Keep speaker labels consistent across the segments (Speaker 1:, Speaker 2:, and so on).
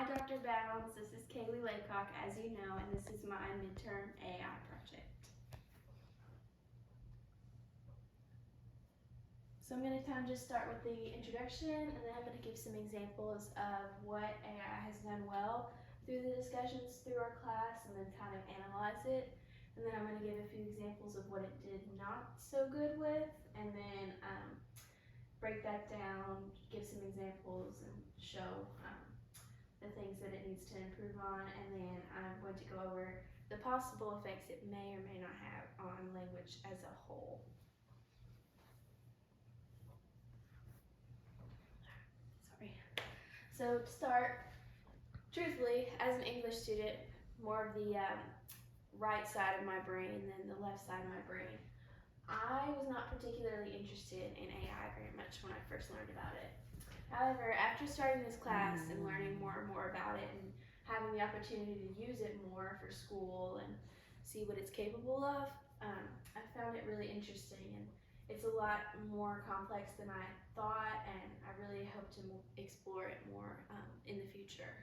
Speaker 1: Hi, Dr. Bounds. This is Kaylee Laycock, as you know, and this is my Midterm AI project. So I'm going to kind of just start with the introduction, and then I'm going to give some examples of what AI has done well through the discussions through our class, and then kind of analyze it. And then I'm going to give a few examples of what it did not so good with, and then break that down, give some examples, and show the things that it needs to improve on, and then I'm going to go over the possible effects it may or may not have on language as a whole. Sorry. So to start, truthfully, as an English student, more of the right side of my brain than the left side of my brain, I was not particularly interested in AI very much when I first learned about it. However, after starting this class and learning more and more about it and having the opportunity to use it more for school and see what it's capable of, I found it really interesting, and it's a lot more complex than I thought, and I really hope to explore it more in the future.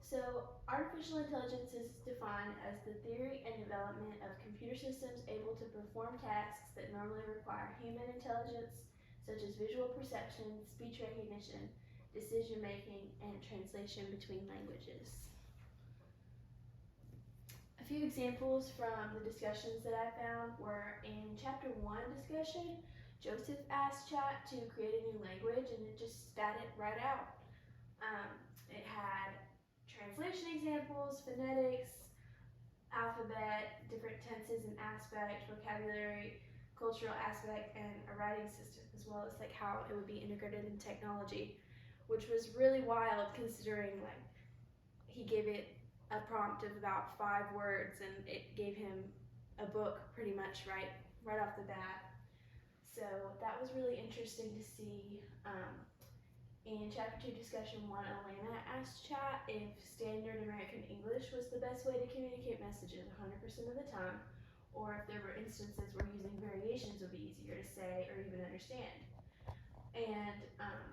Speaker 1: So, artificial intelligence is defined as the theory and development of computer systems able to perform tasks that normally require human intelligence, such as visual perception, speech recognition, decision making, and translation between languages. A few examples from the discussions that I found were in Chapter 1 discussion, Joseph asked Chat to create a new language and it just spat it right out. It had translation examples, phonetics, alphabet, different tenses and aspect, vocabulary, cultural aspect, and a writing system, as well as like how it would be integrated in technology, which was really wild considering like he gave it a prompt of about 5 words and it gave him a book pretty much right off the bat. So that was really interesting to see. In Chapter 2 Discussion 1, Elena asked Chat if standard American English was the best way to communicate messages 100% of the time, or if there were instances where using variations would be easier to say or even understand, and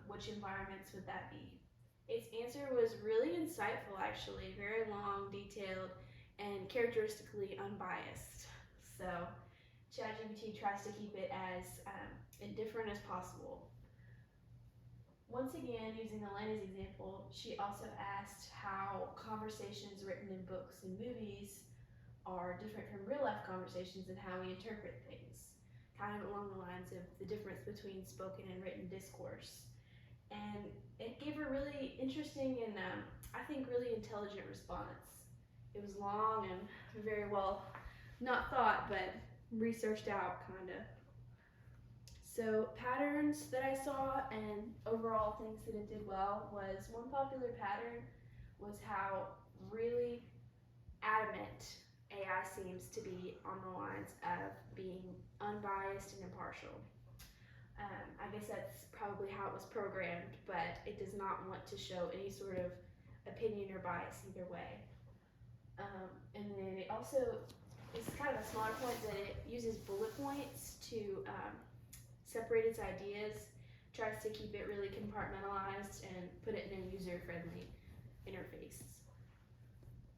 Speaker 1: which environments would that be. Its answer was really insightful, actually, very long, detailed, and characteristically unbiased. So ChatGPT tries to keep it as indifferent as possible. Once again, using Elena's example, she also asked how conversations written in books and movies are different from real life conversations and how we interpret things, kind of along the lines of the difference between spoken and written discourse. And it gave a really interesting and I think really intelligent response. It was long and very well, not thought, but researched out, kind of. So patterns that I saw and overall things that it did well was one popular pattern was how really adamant AI seems to be on the lines of being unbiased and impartial. I guess that's probably how it was programmed, but it does not want to show any sort of opinion or bias either way. And then it also is kind of a smaller point that it uses bullet points to separate its ideas, tries to keep it really compartmentalized and put it in a user-friendly interface.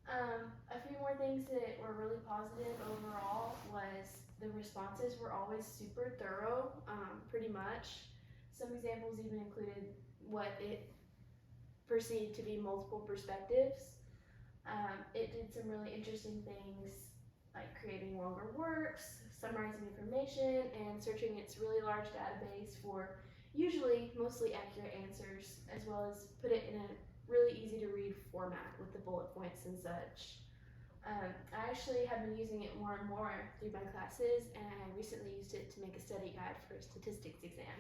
Speaker 1: A few more things that were really positive overall was the responses were always super thorough, pretty much. Some examples even included what it perceived to be multiple perspectives. It did some really interesting things like creating longer works, summarizing information, and searching its really large database for usually mostly accurate answers, as well as put it in a really easy to read format with the bullet points and such. I actually have been using it more and more through my classes, and I recently used it to make a study guide for a statistics exam.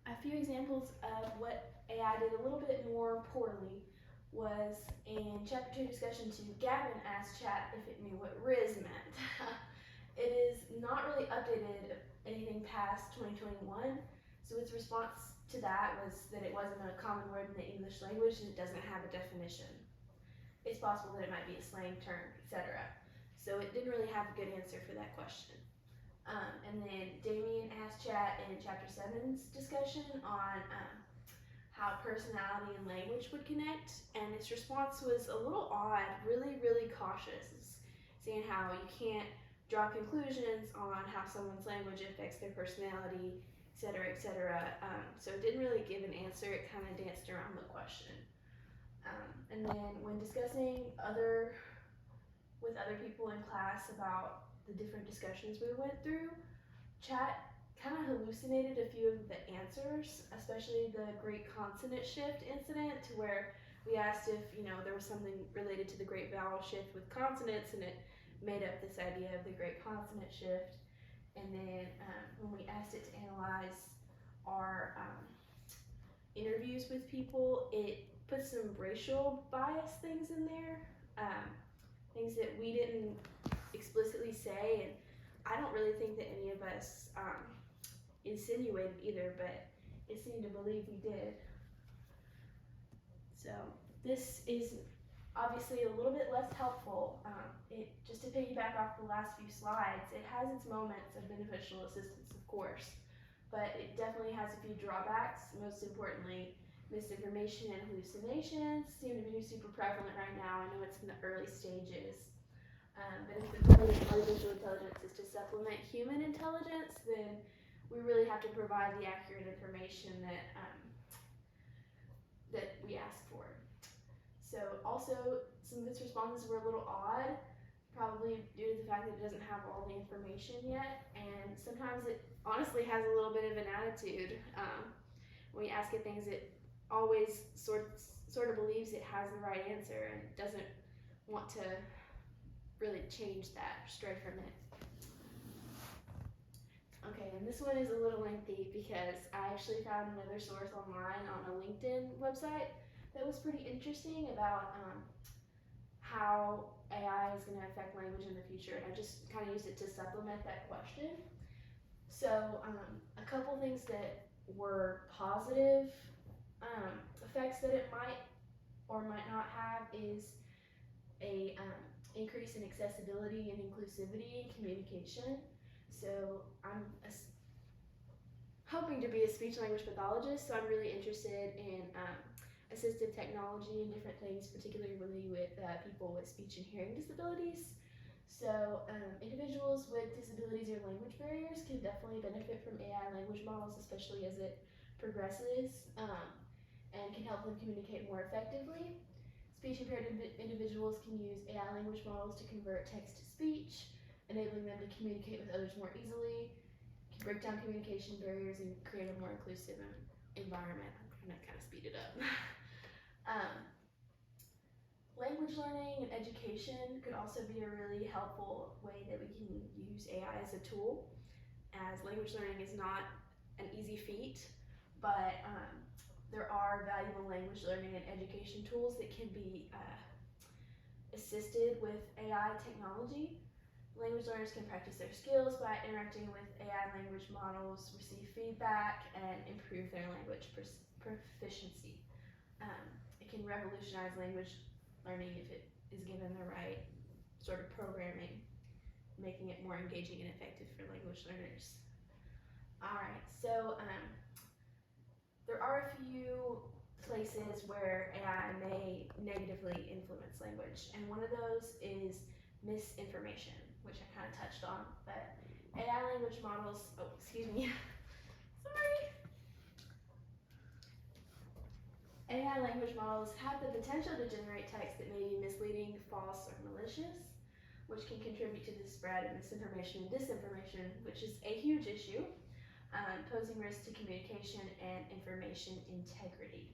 Speaker 1: A few examples of what AI did a little bit more poorly was in Chapter 2 Discussion 2, Gavin asked Chat if it knew what Riz meant. It is not really updated anything past 2021, so its response to that was that it wasn't a common word in the English language and it doesn't have a definition. It's possible that it might be a slang term, etc. So it didn't really have a good answer for that question. And then Damien asked Chat in Chapter 7's discussion on how personality and language would connect, and its response was a little odd, really, really cautious, saying how you can't draw conclusions on how someone's language affects their personality, etc., etc. So it didn't really give an answer, it kind of danced around the question. And then when discussing with other people in class about the different discussions we went through, chat kind of hallucinated a few of the answers, especially the great consonant shift incident, to where we asked if there was something related to the great vowel shift with consonants, and it made up this idea of the great consonant shift. And then when we asked it to analyze our interviews with people, it put some racial bias things in there, things that we didn't explicitly say, and I don't really think that any of us insinuated either, but it seemed to believe we did. So this is obviously a little bit less helpful. Just to piggyback off the last few slides, it has its moments of beneficial assistance, of course, but it definitely has a few drawbacks. Most importantly, misinformation and hallucinations seem to be super prevalent right now. I know it's in the early stages. But if the point of artificial intelligence is to supplement human intelligence, then we really have to provide the accurate information that we ask for. So also, some of its responses were a little odd, probably due to the fact that it doesn't have all the information yet, and sometimes it honestly has a little bit of an attitude. When you ask it things, it always sort of believes it has the right answer and doesn't want to really change that, stray from it. Okay, and this one is a little lengthy because I actually found another source online on a LinkedIn website that was pretty interesting about how AI is going to affect language in the future, and I just kind of used it to supplement that question. So a couple things that were positive effects that it might or might not have is a increase in accessibility and inclusivity in communication. So I'm hoping to be a speech language pathologist, so I'm really interested in assistive technology and different things, particularly with people with speech and hearing disabilities. So individuals with disabilities or language barriers can definitely benefit from AI language models, especially as it progresses, and can help them communicate more effectively. Speech impaired individuals can use AI language models to convert text to speech, enabling them to communicate with others more easily, can break down communication barriers, and create a more inclusive environment. I'm gonna kind of speed it up. Language learning and education could also be a really helpful way that we can use AI as a tool, as language learning is not an easy feat, but there are valuable language learning and education tools that can be assisted with AI technology. Language learners can practice their skills by interacting with AI language models, receive feedback, and improve their language proficiency. It can revolutionize language learning if it is given the right sort of programming, making it more engaging and effective for language learners. Alright, so there are a few places where AI may negatively influence language, and one of those is misinformation, which I kind of touched on. But AI language models, sorry. AI language models have the potential to generate text that may be misleading, false, or malicious, which can contribute to the spread of misinformation and disinformation, which is a huge issue, posing risks to communication and information integrity.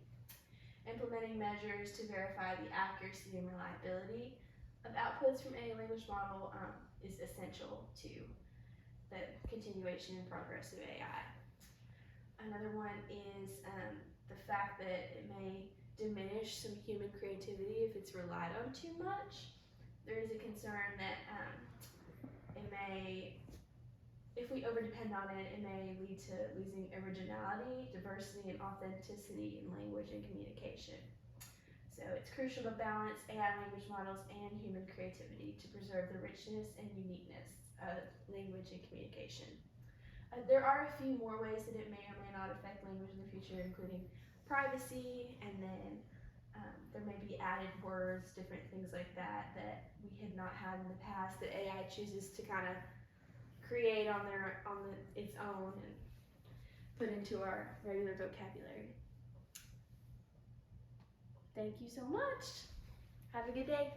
Speaker 1: Implementing measures to verify the accuracy and reliability of outputs from any language model is essential to the continuation and progress of AI. Another one is the fact that it may diminish some human creativity if it's relied on too much. There is a concern that if we overdepend on it, it may lead to losing originality, diversity, and authenticity in language and communication. So it's crucial to balance AI language models and human creativity to preserve the richness and uniqueness of language and communication. There are a few more ways that it may or may not affect language in the future, including privacy, and then there may be added words, different things like that that we had not had in the past that AI chooses to kind of create on its own and put into our regular vocabulary. Thank you so much. Have a good day.